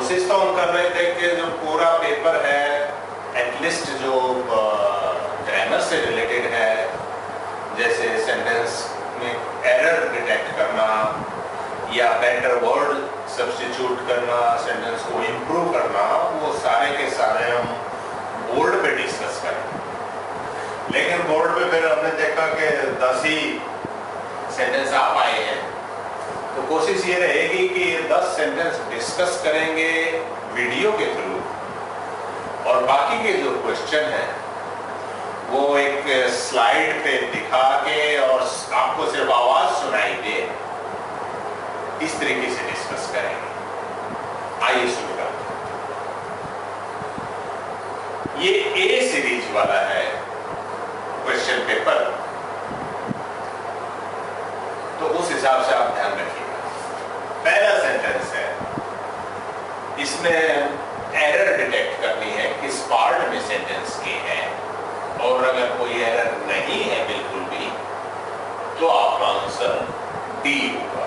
कोशिश तो हम कर रहे थे कि जो पूरा पेपर है एटलीस्ट जो ग्रामर से रिलेटेड है, जैसे सेंटेंस में एरर डिटेक्ट करना या बेटर वर्ड सब्स्टिट्यूट करना, सेंटेंस को इम्प्रूव करना, वो सारे के सारे हम बोर्ड पे डिस्कस करें। लेकिन बोर्ड पे फिर हमने देखा कि 10 ही सेंटेंस आ पाए हैं, तो कोशिश ये रहेगी कि 10 सेंटेंस डिस्कस करेंगे वीडियो के थ्रू, और बाकी के जो क्वेश्चन हैं वो एक स्लाइड पे दिखा के और आपको सिर्फ आवाज सुनाई दे, इस तरीके से डिस्कस करेंगे। आइए शुरू करते हैं। ये ए सीरीज वाला है क्वेश्चन पेपर, तो उस हिसाब से आप ध्यान रखिएगा। पहला सेंटेंस है, इसमें एरर डिटेक्ट करनी है किस पार्ट में सेंटेंस के है, और अगर कोई एरर नहीं है बिल्कुल भी, तो आपका आंसर डी होगा।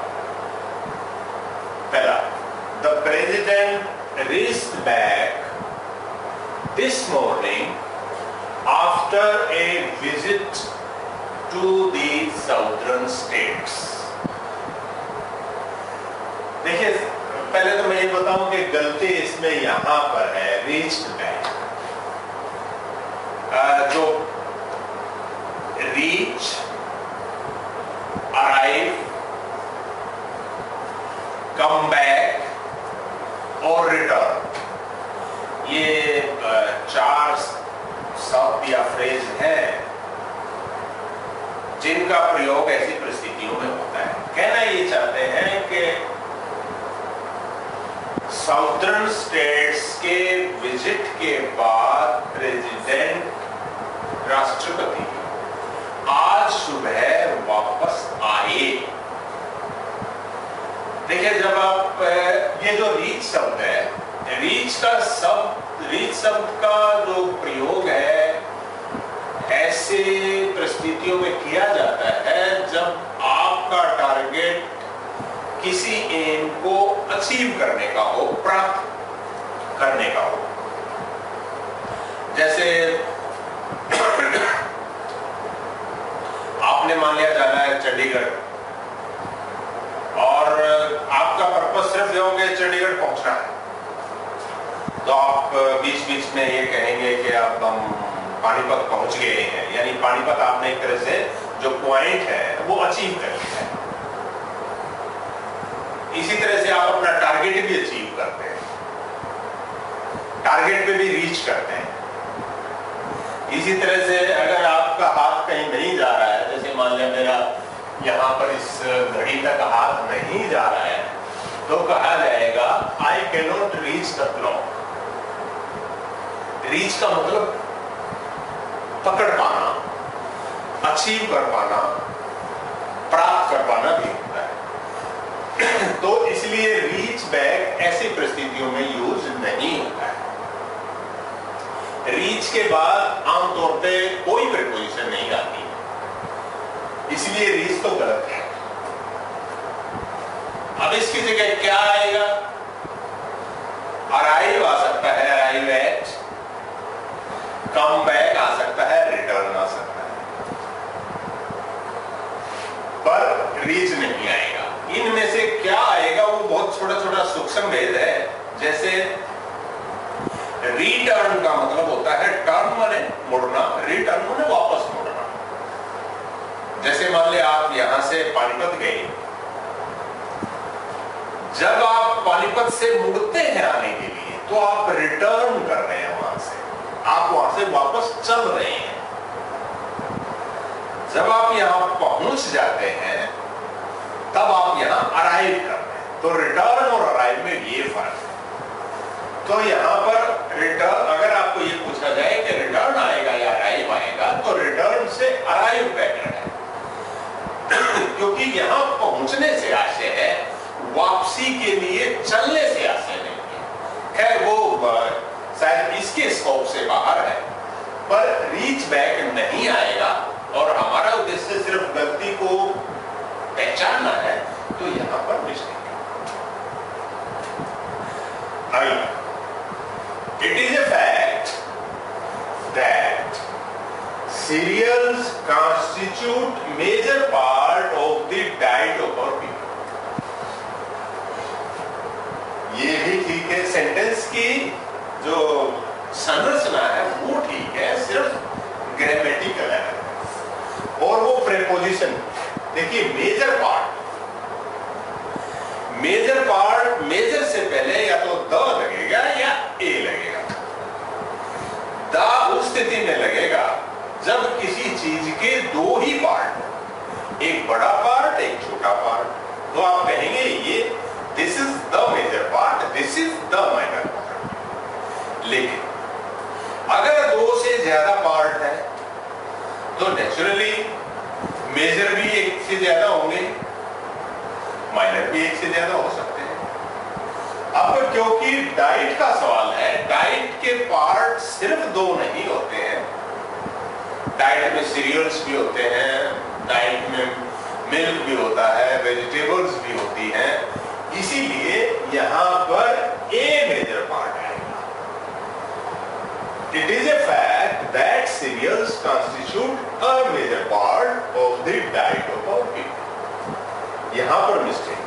पहला, the president reached back this morning after a visit to the southern states. देखिए, पहले तो मैं ये बताऊं कि गलती इसमें यहां पर है, रीच्ड बैक। जो रीच, अराइव, कम बैक और रिटर्न, ये 4 शब्द या फ्रेज हैं जिनका प्रयोग ऐसी परिस्थितियों में होता है। कहना ये चाहते हैं कि साउदर्न स्टेट्स के विजिट के बाद प्रेसिडेंट, राष्ट्रपति आज सुबह वापस आए। देखिए, जब आप ये जो रीच शब्द है, रीच शब्द का जो प्रयोग है ऐसे परिस्थितियों में किया जाता है जब आपका टारगेट किसी एम को अचीव करने का हो, प्राप्त करने का हो। जैसे आपने मान लिया जाना है चंडीगढ़, और आपका पर्पस सिर्फ ये हो कि चंडीगढ़ पहुंचना है, तो आप बीच बीच में ये कहेंगे कि अब हम पानीपत पहुंच गए हैं, यानी पानीपत आपने एक तरह से जो पॉइंट है वो अचीव कर लिया है। इसी तरह से आप अपना टारगेट भी अचीव करते हैं, टारगेट पे भी रीच करते हैं। इसी तरह से अगर आपका हाथ कहीं नहीं जा रहा है, जैसे मान लिया मेरा यहाँ पर इस घड़ी तक हाथ नहीं जा रहा है, तो कहा जाएगा I can not reach the clock. Reach का मतलब पकड़ पाना, अचीव कर पाना, प्राप्त कर पाना भी होता है। तो इसलिए रीच बैक ऐसी परिस्थितियों में यूज नहीं होता है। रीच के बाद आमतौर पे कोई प्रीपोजिशन नहीं आती है, इसलिए रीच तो गलत है। अब इसकी जगह क्या आएगा? अराइव आ सकता है, अराइव एट, कम बैक आ सकता है, रिटर्न आ सकता है, पर रीच नहीं आएगा। इनमें से क्या आएगा वो बहुत छोटा छोटा सूक्ष्म भेद है। जैसे रिटर्न का मतलब होता है टर्न माने मुड़ना, रिटर्न माने वापस मुड़ना। जैसे मान ले आप यहां से पानीपत गए, जब आप पानीपत से मुड़ते हैं आने के लिए, तो आप रिटर्न कर रहे हैं वहां से, आप वहां से वापस चल रहे हैं। जब आप यहां पहुंच जाते हैं तब आप यहां अराइव कर रहे हैं। तो रिटर्न और अराइव में ये फर्क है। तो यहां पर रिटर्न, अगर आपको ये पूछा जाए कि रिटर्न आएगा या अराइव आएगा, तो रिटर्न से अराइव बेटर है क्योंकि यहां पहुंचने से आशय है, वापसी के लिए चलने से आशय नहीं है। खैर वो शायद इसके स्कोप से बाहर है, पर रीच बैक नहीं आएगा। और हमारा उद्देश्य सिर्फ गलती को पहचानना है, तो यहां पर मिस्टेक है। It is a fact that cereals constitute major part of the diet of our people. ये भी ठीक है, सेंटेंस की जो संरचना है वो ठीक है, सिर्फ ग्रामेटिकल है और वो प्रेपोजिशन। देखिए मेजर पार्ट, मेजर से पहले या तो द लगेगा या ए लगेगा। द उस स्थिति में लगेगा जब किसी चीज के दो ही पार्ट, एक बड़ा पार्ट एक छोटा पार्ट, तो आप कहेंगे ये this is the major part, this is the minor part. लेकिन अगर दो से ज्यादा पार्ट है तो नेचुरली मेजर भी एक से ज्यादा होंगे, माइनर भी एक से ज्यादा हो सकते हैं। अब क्योंकि डाइट का सवाल है, डाइट के पार्ट सिर्फ दो नहीं होते हैं। डाइट में सीरियल्स भी होते हैं, डाइट में मिल्क भी होता है, वेजिटेबल्स भी होती हैं, इसीलिए यहां पर ए मेजर पार्ट आएगा। It is a fact that cereals constitute a major part of the diet of our people. यहां पर मिस्टेक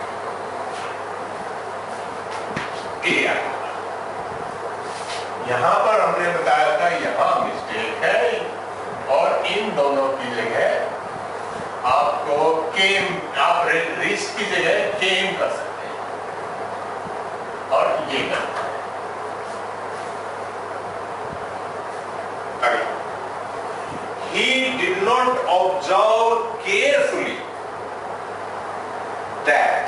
ए आएगा। यहां पर हमने बताया था यहां मिस्टेक है और इन दोनों की जगह आपको केम, आप रिस्क की जगह केम कर सकते हैं और ये करना है। He did not observe carefully that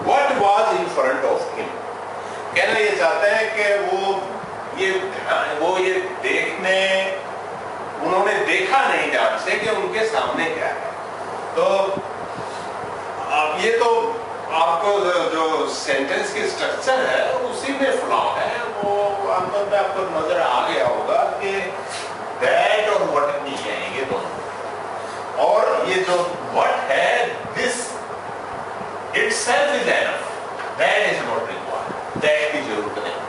what was in front of him. कहना ये चाहते हैं कि वो ये देखने, उन्होंने देखा नहीं ध्यान से कि उनके सामने क्या है। तो अब ये तो आपको जो सेंटेंस की स्ट्रक्चर है उसी में फ्लॉ है, वो आमतौर पे आपको नजर आ गया होगा कि दैट और व्हाट नहीं है ये दोनों, और ये जो व्हाट है this itself is enough, that is not required, that की जरूरत नहीं।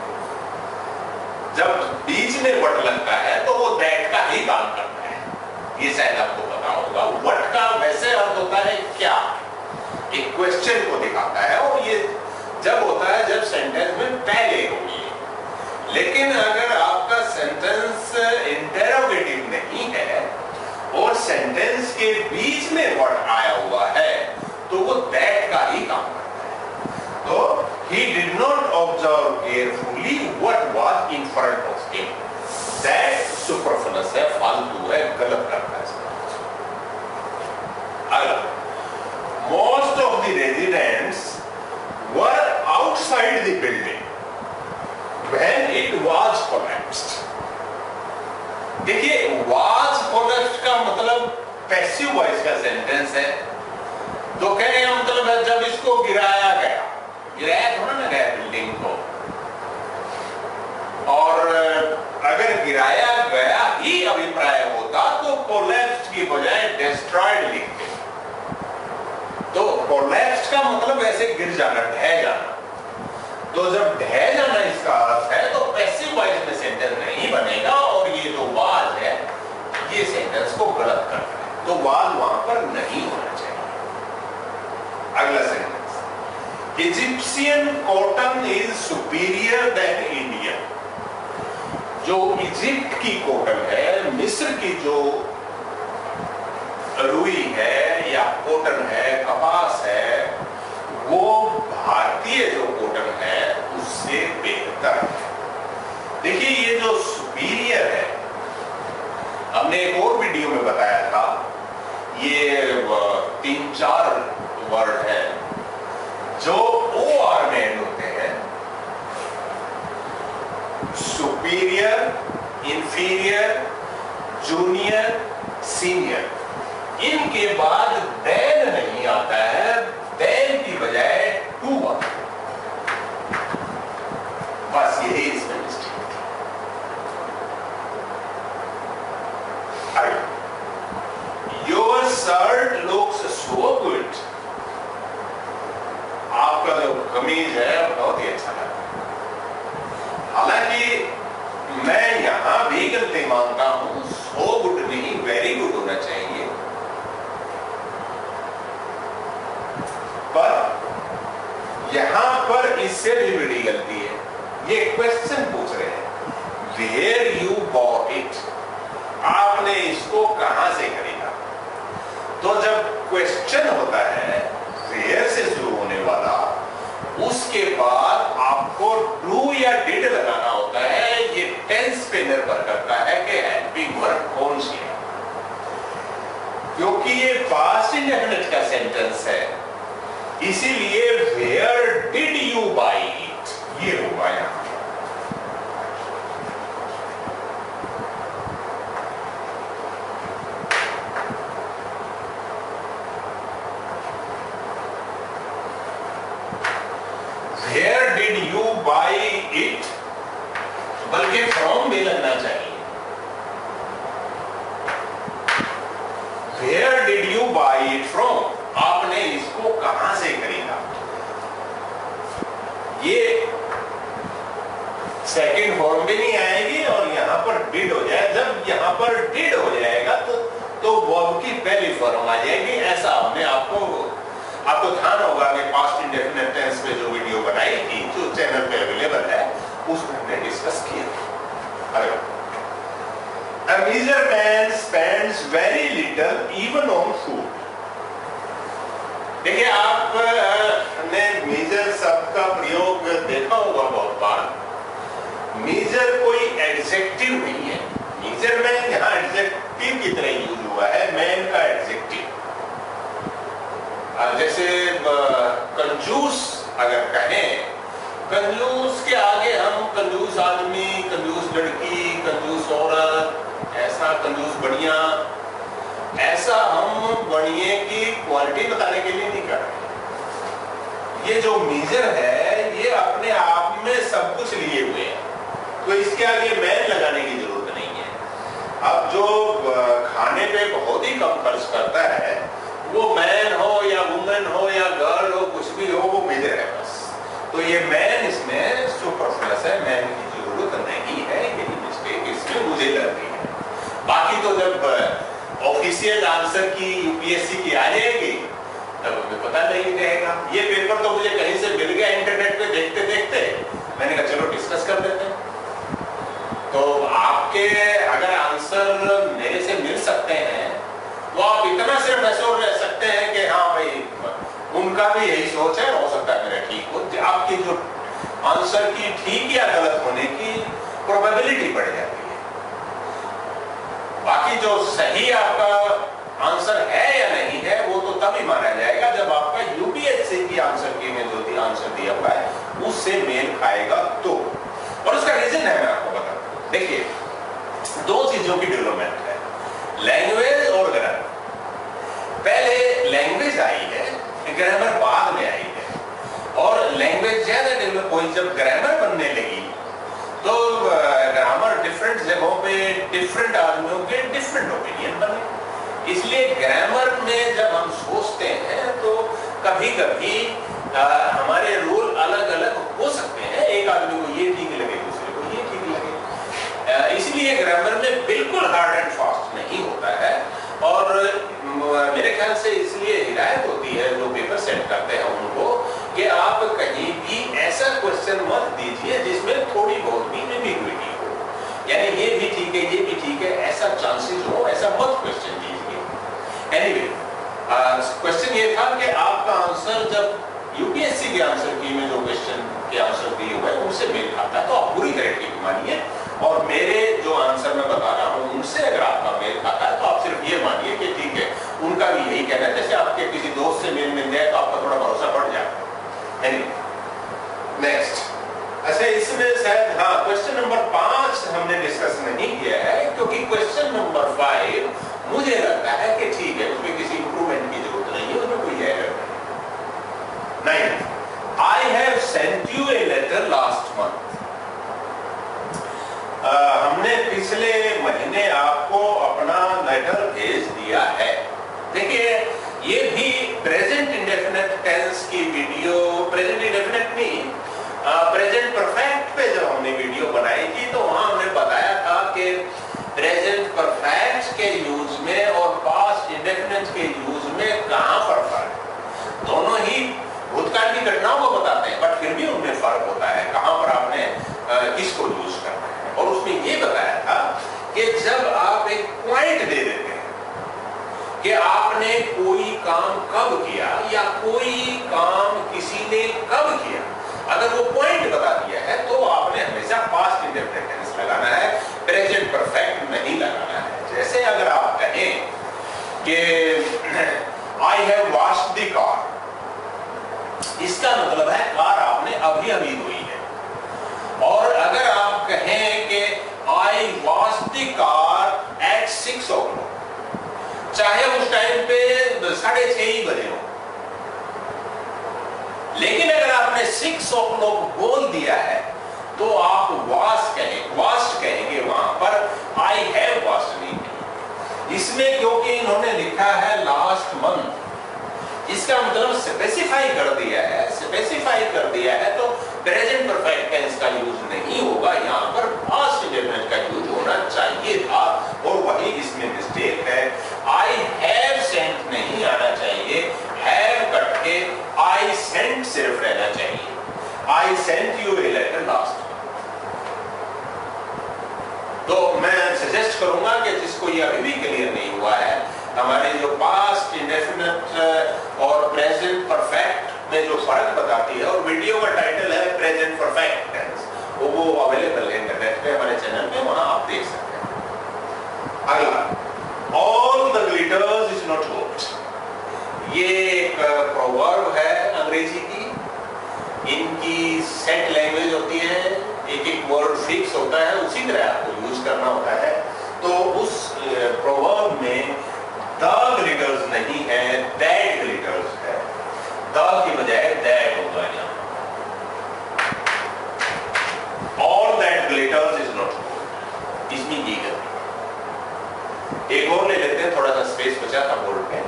जब बीच में व्हाट लगता है तो वो दैट का ही काम करता है, ये शायद आपको पता होगा। व्हाट का वैसे अर्थ होता है क्या, एक क्वेश्चन को दिखाता है, और ये जब होता है जब सेंटेंस में पहले होगी। लेकिन अगर आपका सेंटेंस इंटेरोगेटिव नहीं है और सेंटेंस के बीच में व्हाट आया हुआ है तो वो दैट का ही काम करता है। तो he did not observe carefully what was in front of him. That superfluous है, फालतू है, गलत करता है। अगला, most of the residents were outside the building when it was collapsed. देखिए was collapsed का मतलब पैसिव वॉइस का सेंटेंस है, तो कहने का मतलब है जब इसको गिराया गया, गिराया थोड़ा ना गया बिल्डिंग को, और अगर गिराया गया ही अभिप्राय होता तो कोलैप्स्ड की बजाय डिस्ट्रॉयड लिखते। तो कोलैप्स्ड का मतलब ऐसे गिर जाना, ढह जाना। तो जब ढह जाना इसका अर्थ है तो पैसिव वॉइस में सेंटेंस नहीं बनेगा, और ये जो वाज है ये सेंटेंस को गलत करता है, तो वाज वहां पर नहीं होना चाहिए। अगला sentence, Egyptian cotton is superior than Indian. जो इजिप्ट की कॉटन है, मिस्र की जो रुई है या कॉटन है, कपास है, वो भारतीय जो कॉटन है उससे बेहतर है। देखिए ये जो सुपीरियर है, हमने एक और वीडियो में बताया था, ये 3-4 वर्ड है जो OR में एंड होते हैं, सुपीरियर, इंफीरियर, जूनियर, सीनियर। इनके बाद देन नहीं आता है, देन की बजाय टू आता है। बस यही इसमें मिस्टेक थी। Your shirt looks so good. आपका जो कमीज है बहुत ही अच्छा लग रहा है। हालांकि मैं यहां भी गलती मानता हूं, सो गुड नहीं वेरी गुड होना चाहिए, पर यहां पर इससे भी बड़ी गलती है। ये क्वेश्चन पूछ रहे हैं वेयर यू बॉट इट, आपने इसको कहां से खरीदा। तो जब क्वेश्चन होता है वेयर से शुरू होने वाला, उसके बाद आपको डू या डिड लगाना होता है। ये टेंस पे निर्भर करता है कि हेल्पिंग वर्ब कौन सी है, क्योंकि ये पास्ट इंडेफिनिट का सेंटेंस है, इसीलिए where did you buy it ये होगा यहां। Where did you buy it, बल्कि from भी लगना चाहिए। Where did you buy it from, आपने इसको कहां से खरीदा। ये सेकंड फॉर्म भी नहीं आएगी और यहां पर डिड हो जाए। जब यहां पर डिड हो जाएगा तो वर्ब की पहली फॉर्म आ जाएगी। ऐसा हमने आपको ध्यान होगा कि पास्ट इंडेफिनिट टेंस पे जो वीडियो बनाई थी, जो चैनल पे अवेलेबल है, उसमें हमने डिस्कस किया। अरे A measure man spends very little even on food। देखिए, आपने मेजर शब्द का प्रयोग देखा होगा बहुत बार। मेजर कोई एडजेक्टिव नहीं है। मेजर मैन यहाँ एडजेक्टिव की तरह यूज हुआ है, मैन का एडजेक्टिव। जैसे कंजूस अगर कहें, कंजूस के आगे हम कंजूस आदमी, कंजूस लड़की, कंजूस औरत, ऐसा कंजूस बढ़िया, ऐसा हम बढ़िया की क्वालिटी बताने के लिए नहीं कर रहे। ये जो मेजर है ये अपने आप में सब कुछ लिए हुए है, तो इसके आगे मैन लगाने की जरूरत नहीं है। अब जो खाने पे बहुत ही कम खर्च करता है, वो मैन हो या वुमेन हो या गर्ल हो, कुछ भी हो, वो मेजर है बस। तो ये मैन इसमें सुपरफ्लस है, मैन की जरूरत नहीं है। यही मिस्टेक इसमें मुझे लग रही है। बाकी तो जब ऑफिशियल आंसर की यूपीएससी की आ जाएगी तब हमें पता नहीं रहेगा। ये पेपर तो मुझे कहीं से मिल गया इंटरनेट पे देखते देखते, मैंने कहा चलो डिस्कस कर देते हैं। तो आपके अगर आंसर मेरे से मिल सकते हैं तो आप इतना सिर्फ एश्योर रह सकते हैं कि हाँ भाई उनका भी यही सोच है, हो सकता है मेरा ठीक हो। आपकी जो आंसर की ठीक या गलत होने की प्रोबेबिलिटी बढ़ जाती है। बाकी जो सही आपका आंसर है या नहीं है वो तो तभी माना जाएगा जब आपका यूपीएससी की आंसर की में जो आंसर दिया हुआ है उससे मेल खाएगा तो। और उसका रीजन है, मैं आपको बताता हूं। देखिए, दो चीजों की डेवलपमेंट है, लैंग्वेज और ग्रामर। पहले लैंग्वेज आई है, ग्रामर बाद में आई है। और लैंग्वेज ज्यादा डेवलप हुई, जब ग्रामर बनने लगी तो ग्रामर डिफरेंट जगहों पे डिफरेंट आदमियों के डिफरेंट ओपिनियन बने। इसलिए ग्रामर में जब हम सोचते हैं तो कभी कभी हमारे रूल अलग अलग हो सकते हैं। एक आदमी को ये ठीक लगे, दूसरे को ये ठीक लगे। इसलिए ग्रामर में बिल्कुल हार्ड एंड फास्ट नहीं होता है। और मेरे ख्याल से इसलिए हिदायत होती है जो पेपर सेट करते हैं उनको कि आप कहीं भी ऐसा क्वेश्चन मत दीजिए जिसमें थोड़ी बहुत भी एम्बिग्विटी हो, यानी ये भी ठीक है ये भी ठीक है ऐसा चांसेस हो, ऐसा मत क्वेश्चन दीजिए। एनीवे, क्वेश्चन ये था कि आपका आंसर जब यूपीएससी के आंसर की में जो क्वेश्चन के आंसर दिए हुए उनसे मेल खाता है तो आप पूरी करेक्टिव मानिए, और मेरे जो आंसर मैं बता रहा हूं उनसे अगर आपका मेल खाता है तो आप सिर्फ ये मानिए कि ठीक है उनका भी यही कहना है। जैसे आपके किसी दोस्त से मेल मिल जाए तो आपका थोड़ा भरोसा बढ़ जाता है। नेक्स्ट, अच्छा इसमें शायद हाँ क्वेश्चन नंबर 5 हमने डिस्कस नहीं किया है क्योंकि क्वेश्चन नंबर 5 मुझे लगता है कि ठीक है उसमें किसी इंप्रूवमेंट की जरूरत नहीं है, उसमें कोई एरर नहीं। 9, I have sent you a letter last month। हमने पिछले महीने आपको अपना लेटर भेज दिया है। देखिए, ये भी प्रेजेंट इंडेफिनिट टेंस की वीडियो, प्रेजेंट इंडेफिनिट नहीं प्रेजेंट परफेक्ट पे जब हमने वीडियो बनाई के यूज में और पास्ट इंडेफिनिट के यूज में कहां पर फर्क है? दोनों ही भूतकाल की घटनाओं को बताते हैं, बट फिर भी उनमें फर्क होता है कहां पर आपने किसको यूज करना है। और उसमें ये बताया था कि जब आप एक पॉइंट दे देते हैं कि आपने कोई काम कब किया या कोई काम किसी ने कब किया, अगर वो पॉइंट बता दिया है तो आपने हमेशा पास्ट इंडेफिनिट टेंस लगाना है, प्रेजेंट परफेक्ट नहीं लगाना है। जैसे अगर आप कहें कि I have washed the car, इसका मतलब है कार आपने अभी अभी धोई है। और अगर आप कहें कि I washed the car at 6 o'clock, चाहे उस टाइम पे 6:30 ही बजे हो, लेकिन अगर आपने 6 o'clock बोल दिया है तो आप वॉश्ड कहेंगे, वहां पर आई हैव वॉश्ड नहीं। इसमें क्योंकि इन्होंने लिखा है लास्ट मंथ, इसका मतलब स्पेसिफाई कर दिया है तो प्रेजेंट परफेक्ट टेंस का यूज नहीं होगा, यहां पर पास्ट इंडेफिनिट का यूज होना चाहिए था, और वही इसमें मिस्टेक है। आई हैव सेंट नहीं आना चाहिए, हैव कट के आई सेंट सिर्फ रहना चाहिए। I sent you a letter last. तो मैं सजेस्ट करूंगा कि जिसको ये अभी भी क्लियर नहीं हुआ है, हमारे जो पास्ट इंडेफिनिट और प्रेजेंट परफेक्ट में जो फर्क बताती है, और वीडियो का टाइटल है प्रेजेंट परफेक्ट टेंस, वो अवेलेबल है इंटरनेट पे हमारे चैनल पे, वहां आप देख सकते हैं। अगला, all the glitters is not gold. ये एक प्रोवर्ब है अंग्रेजी की, इनकी सेट लैंग्वेज होती है, एक वर्ड फिक्स होता है, उसी तरह आपको यूज करना होता है। तो उस प्रोवर्ब में द ग्लिटर्स नहीं है, दैट ग्लिटर्स है, द की बजाय दैट होगा यहां। All that glitters is not gold, इसमें ये गलती। एक और ले लेते हैं, थोड़ा सा स्पेस बचा था बोर्ड पे,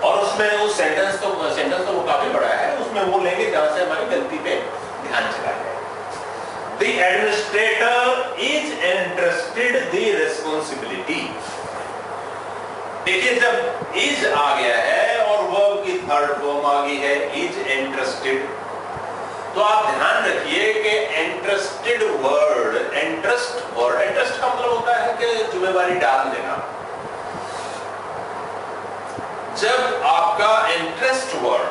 और उसमें उस सेंटेंस तो वो काफी बड़ा है, उसमें वो लेंगे जहां से हमारी गलती पे ध्यान चला जाए। The administrator is entrusted the responsibility। देखिए, जब is आ गया है और वर्ब की थर्ड फॉर्म आ गई है is entrusted, तो आप ध्यान रखिए कि entrusted वर्ड, entrust का मतलब होता है कि जिम्मेवारी डाल देना। जब आपका इंटरेस्ट वर्ड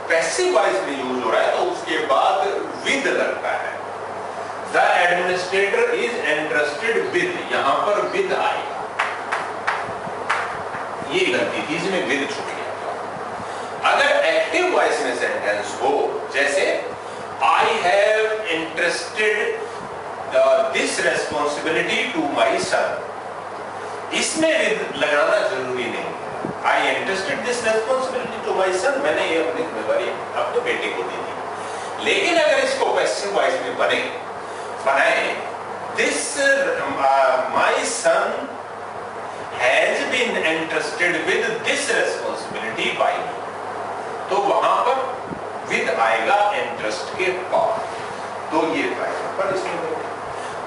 पैसिव वॉइस में यूज हो रहा है तो उसके बाद विद लगता है। The administrator is entrusted with, यहां पर विद आएगा, ये गलती थी, इसमें विद छूट गया। अगर एक्टिव वॉइस में सेंटेंस हो, जैसे I have interested this responsibility to my son, इसमें विद लगाना जरूरी नहीं। I interested this responsibility to my son, मैंने ये अपनी जिम्मेवारी अपने बेटे को दी थी। लेकिन अगर इसको पैसिव वॉइस में बनाए this my son has been interested with this responsibility by me, तो वहां पर विद आएगा इंटरेस्ट के बाद, तो ये पर इसमें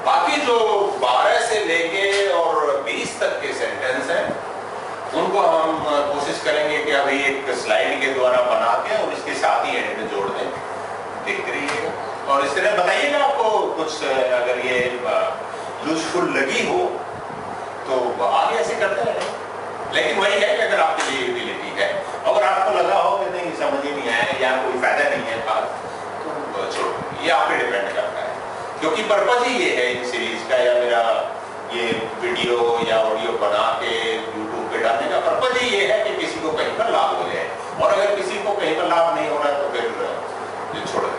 बाकी जो 12 से लेके और 20 तक के सेंटेंस हैं, उनको हम कोशिश करेंगे कि अभी एक स्लाइड के द्वारा बना के और इसके साथ ही एंड में जोड़ दें, देखते रहिएगा। और इस तरह बताइएगा आपको कुछ अगर ये यूजफुल लगी हो तो आगे ऐसे करते हैं। लेकिन वही है कि अगर आपके लिए यूटिलिटी है, अगर आपको लगा हो कि नहीं समझ ही नहीं आया या कोई फायदा नहीं है बात, तो छोड़ो, ये आप पे डिपेंड करता है, क्योंकि पर्पज ही ये है इन सीरीज का या मेरा ये वीडियो या ऑडियो बना के यूट्यूब पे डालने का पर्पज ही ये है कि किसी को कहीं पर लाभ हो जाए, और अगर किसी को कहीं पर लाभ नहीं हो रहा तो फिर छोड़ दें।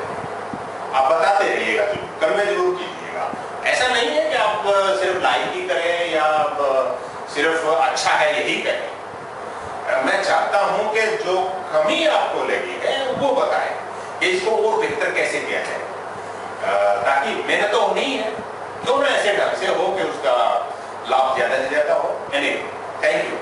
आप बताते रहिएगा, कर्म जरूर कीजिएगा। ऐसा नहीं है कि आप सिर्फ लाइक ही करें या आप सिर्फ अच्छा है यही करें। मैं चाहता हूं कि जो कमी आपको लगी है वो बताएं कि इसको और बेहतर कैसे किया जाए, ताकि मेहनत तो होनी है, क्यों ना ऐसे ढंग से हो कि उसका लाभ ज्यादा से ज्यादा हो। Anyway, thank you.